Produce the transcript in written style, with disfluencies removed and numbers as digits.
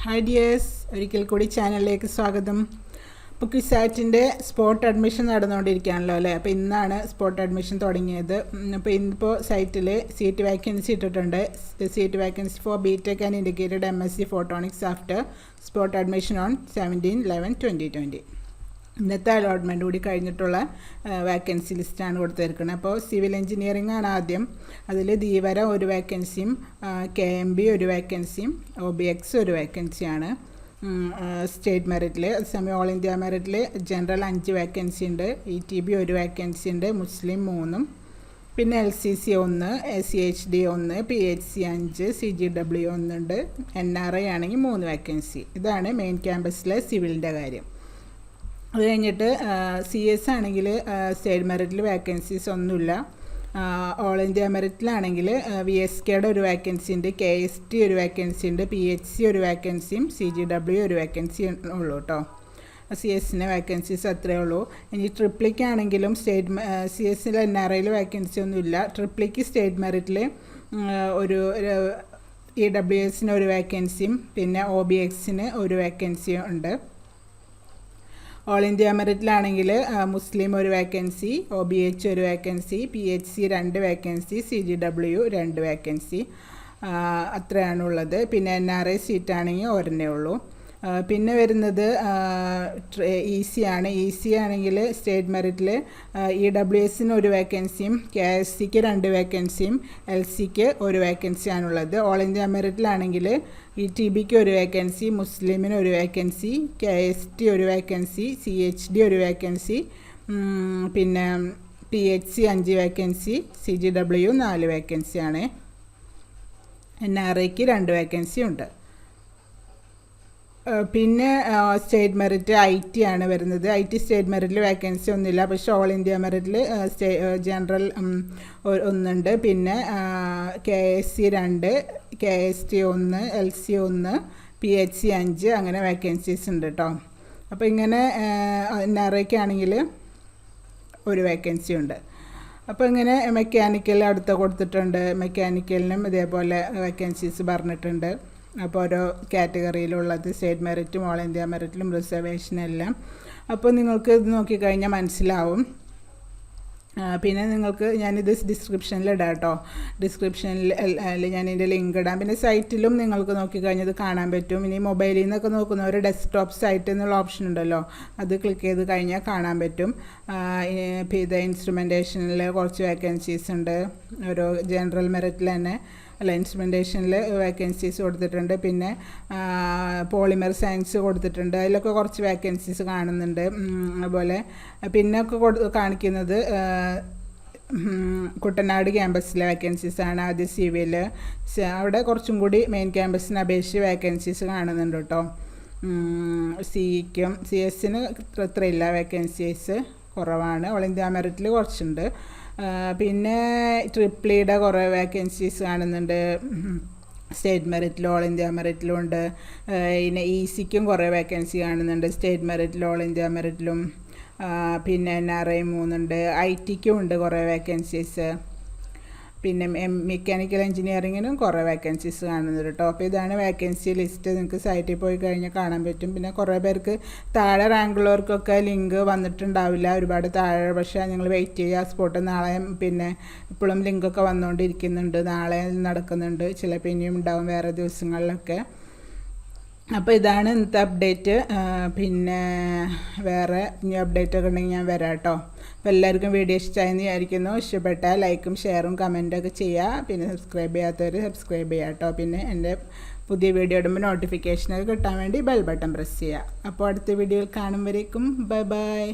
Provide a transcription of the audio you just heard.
Hi dears, ഒരിക്കൽ കൂടി ചാനലിലേക്ക് സ്വാഗതം. ഇപ്പോൾ ക്വിസാറ്റിൻ്റെ സ്പോട്ട് അഡ്മിഷൻ നടന്നുകൊണ്ടിരിക്കുകയാണല്ലോ അല്ലേ. അപ്പോൾ ഇന്നാണ് സ്പോട്ട് അഡ്മിഷൻ തുടങ്ങിയത്. അപ്പോൾ ഇന്നിപ്പോൾ സൈറ്റിൽ സീറ്റ് വാക്കൻസി ഇട്ടിട്ടുണ്ട്. Seat vacancy for BTech and indicated MSc photonics after spot admission on 17/11/2020. ഇന്നത്തെ അലോട്ട്മെൻറ്റ് കൂടി കഴിഞ്ഞിട്ടുള്ള വാക്കൻസി ലിസ്റ്റാണ് കൊടുത്തിരിക്കുന്നത്. അപ്പോൾ സിവിൽ എഞ്ചിനീയറിംഗ് ആണ് ആദ്യം. അതിൽ ധീവര ഒരു വാക്കൻസിയും KMB ഒരു വാക്കൻസിയും OBX ഒരു വാക്കൻസിയാണ് സ്റ്റേറ്റ് മെറിറ്റിൽ. അതേസമയം ഓൾ ഇന്ത്യ മെറിറ്റിൽ ജനറൽ 5 വാക്കൻസി ഉണ്ട്, ETB ഒരു വാക്കൻസി ഉണ്ട്, മുസ്ലിം 3, പിന്നെ LCC 1, CHD 1, PHC 5, CGW 1 ഉണ്ട്. NRI ആണെങ്കിൽ 3 വാക്കൻസി. ഇതാണ് മെയിൻ ക്യാമ്പസിലെ സിവിലിൻ്റെ കാര്യം. അത് കഴിഞ്ഞിട്ട് CS ആണെങ്കിൽ സ്റ്റേറ്റ് മെറിറ്റിൽ വാക്കൻസീസ് ഒന്നുമില്ല. ഓൾ ഇന്ത്യ മെറിറ്റിലാണെങ്കിൽ VSKയുടെ ഒരു വാക്കൻസി ഉണ്ട്, KST ഒരു വാക്കൻസി ഉണ്ട്, PHC ഒരു വാക്കൻസിയും CGW ഒരു വാക്കൻസി ഉള്ളൂ കേട്ടോ. CS വാക്കൻസീസ് അത്രയേ ഉള്ളൂ. ഇനി ട്രിപ്ലിക്ക് ആണെങ്കിലും CS NRIയിൽ വാക്കൻസി ഒന്നുമില്ല. ട്രിപ്ലിക്ക് സ്റ്റേറ്റ് മെറിറ്റിൽ ഒരു EWS ഒരു വാക്കൻസിയും പിന്നെ OBX ഒരു വാക്കൻസിയും ഉണ്ട്. ഓൾ ഇന്ത്യ മെറിറ്റിലാണെങ്കിൽ മുസ്ലിം ഒരു വാക്കൻസി, OBH ഒരു vacancy, PHC 2 vacancy, CGW 2 vacancy, അത്രയാണുള്ളത്. പിന്നെ NRI സീറ്റ് ആണെങ്കിൽ ഒരെണ്ണേ ഉള്ളൂ. പിന്നെ വരുന്നത് EC ആണ്. EC ആണെങ്കിൽ സ്റ്റേറ്റ് മെറിറ്റിൽ EWS ഒരു വാക്കൻസിയും KSCക്ക് 2 വാക്കൻസിയും LCക്ക് ഒരു വാക്കൻസിയാണുള്ളത്. ഓൾ ഇന്ത്യ മെറിറ്റിലാണെങ്കിൽ ETBക്ക് ഒരു വാക്കൻസി, മുസ്ലിമിന് ഒരു വാക്കൻസി, KST ഒരു വാക്കൻസി, CHD ഒരു വാക്കൻസി, പിന്നെ PHC 5 വാക്കൻസി, CGW 4 വാക്കൻസിയാണ്. NRIക്ക് 2 വാക്കൻസി ഉണ്ട്. പിന്നെ സ്റ്റേറ്റ് മെറിറ്റ് IT ആണ് വരുന്നത്. IT സ്റ്റേറ്റ് മെറിറ്റിൽ വാക്കൻസി ഒന്നുമില്ല. പക്ഷേ ഓൾ ഇന്ത്യ മെറിറ്റിൽ ജനറൽ ഒന്നുണ്ട്. പിന്നെ KSC 2, KST 1, LC 1, PHC 5 അങ്ങനെ വാക്കൻസീസ് ഉണ്ട് കേട്ടോ. അപ്പോൾ ഇങ്ങനെ NRIക്ക് ആണെങ്കിൽ ഒരു വാക്കൻസി ഉണ്ട്. അപ്പോൾ ഇങ്ങനെ മെക്കാനിക്കൽ അടുത്ത് കൊടുത്തിട്ടുണ്ട്. മെക്കാനിക്കലിനും ഇതേപോലെ വാക്കൻസീസ് പറഞ്ഞിട്ടുണ്ട്. അപ്പോൾ ഓരോ കാറ്റഗറിയിലുള്ളത് സ്റ്റേറ്റ് മെറിറ്റും ഓൾ ഇന്ത്യ മെറിറ്റിലും റിസർവേഷനെല്ലാം. അപ്പോൾ നിങ്ങൾക്ക് ഇത് നോക്കിക്കഴിഞ്ഞാൽ മനസ്സിലാവും. പിന്നെ നിങ്ങൾക്ക് ഞാനിത് ഡിസ്ക്രിപ്ഷനിൽ ഇടാം കേട്ടോ. ഡിസ്ക്രിപ്ഷനിൽ ഞാനിതിൻ്റെ ലിങ്ക് ഇടാം. പിന്നെ സൈറ്റിലും നിങ്ങൾക്ക് നോക്കിക്കഴിഞ്ഞാൽ ഇത് കാണാൻ പറ്റും. ഇനി മൊബൈലിൽ നിന്നൊക്കെ നോക്കുന്നവർ ഡെസ്ക്ടോപ്പ് സൈറ്റ് എന്നുള്ള ഓപ്ഷൻ ഉണ്ടല്ലോ, അത് ക്ലിക്ക് ചെയ്ത് കഴിഞ്ഞാൽ കാണാൻ പറ്റും. ഇത് ഇൻസ്ട്രുമെൻറ്റേഷനിൽ കുറച്ച് വേക്കൻസീസ് ഉണ്ട്. ഒരു ജനറൽ മെറിറ്റിൽ തന്നെ ഇൻസ്ട്രുമെൻറ്റേഷനിൽ വേക്കൻസീസ് കൊടുത്തിട്ടുണ്ട്. പിന്നെ പോളിമർ സയൻസ് കൊടുത്തിട്ടുണ്ട്. അതിലൊക്കെ കുറച്ച് വേക്കൻസീസ് കാണുന്നുണ്ട്. അതുപോലെ പിന്നൊക്കെ കാണിക്കുന്നത് കുട്ടനാട് ക്യാമ്പസിലെ വേക്കൻസീസാണ്. ആദ്യം സിവിൽ അവിടെ കുറച്ചും കൂടി മെയിൻ ക്യാമ്പസിന് അപേക്ഷിച്ച് വേക്കൻസീസ് കാണുന്നുണ്ട് കേട്ടോ. സിക്കും CS ഇത്രയില്ല, വേക്കൻസീസ് കുറവാണ്. ഓൾ ഇന്ത്യ മെറിറ്റിൽ കുറച്ചുണ്ട്. പിന്നെ ട്രിപ്ലിയുടെ കുറേ വേക്കൻസീസ് കാണുന്നുണ്ട്. സ്റ്റേറ്റ് മെറിറ്റിലും ഓൾ ഇന്ത്യ മെറിറ്റിലും ഉണ്ട്. പിന്നെ ECക്കും കുറേ വേക്കൻസി കാണുന്നുണ്ട്, സ്റ്റേറ്റ് മെറിറ്റിലും ഓൾ ഇന്ത്യ മെറിറ്റിലും. പിന്നെ NRI 3 ഉണ്ട്. ITക്കും ഉണ്ട് കുറേ വേക്കൻസീസ്. പിന്നെ മെക്കാനിക്കൽ എഞ്ചിനീയറിങ്ങിനും കുറേ വേക്കൻസീസ് കാണുന്നുണ്ട് കേട്ടോ. അപ്പോൾ ഇതാണ് വേക്കൻസി ലിസ്റ്റ്. നിങ്ങൾക്ക് സൈറ്റിൽ പോയി കഴിഞ്ഞാൽ കാണാൻ പറ്റും. പിന്നെ കുറേ പേർക്ക് താഴെ റാങ്കുള്ളവർക്കൊക്കെ ലിങ്ക് വന്നിട്ടുണ്ടാവില്ല, ഒരുപാട് താഴെ. പക്ഷേ നിങ്ങൾ വെയിറ്റ് ചെയ്യുക. സ്പോട്ട് നാളെ പിന്നെ ഇപ്പോഴും ലിങ്കൊക്കെ വന്നുകൊണ്ടിരിക്കുന്നുണ്ട്. നാളെ നടക്കുന്നുണ്ട്, ചിലപ്പോൾ ഇനിയും ഉണ്ടാവും വേറെ ദിവസങ്ങളിലൊക്കെ. അപ്പോൾ ഇതാണ് ഇന്നത്തെ അപ്ഡേറ്റ്. പിന്നെ വേറെ ഇനി അപ്ഡേറ്റ് ഒക്കെ ഉണ്ടെങ്കിൽ ഞാൻ വരാം കേട്ടോ. അപ്പോൾ എല്ലാവർക്കും വീഡിയോ ഇഷ്ടമായെന്ന് വിചാരിക്കുന്നു. ഇഷ്ടപ്പെട്ടാൽ ലൈക്കും ഷെയറും കമൻറ്റൊക്കെ ചെയ്യുക. പിന്നെ സബ്സ്ക്രൈബ് ചെയ്യാത്തവർ സബ്സ്ക്രൈബ് ചെയ്യുക കേട്ടോ. പിന്നെ എൻ്റെ പുതിയ വീഡിയോ ഇടുമ്പോൾ നോട്ടിഫിക്കേഷനൊക്കെ കിട്ടാൻ വേണ്ടി ബെൽ ബട്ടൺ പ്രസ് ചെയ്യുക. അപ്പോൾ അടുത്ത വീഡിയോയിൽ കാണും വരേക്കും ബൈ ബൈ.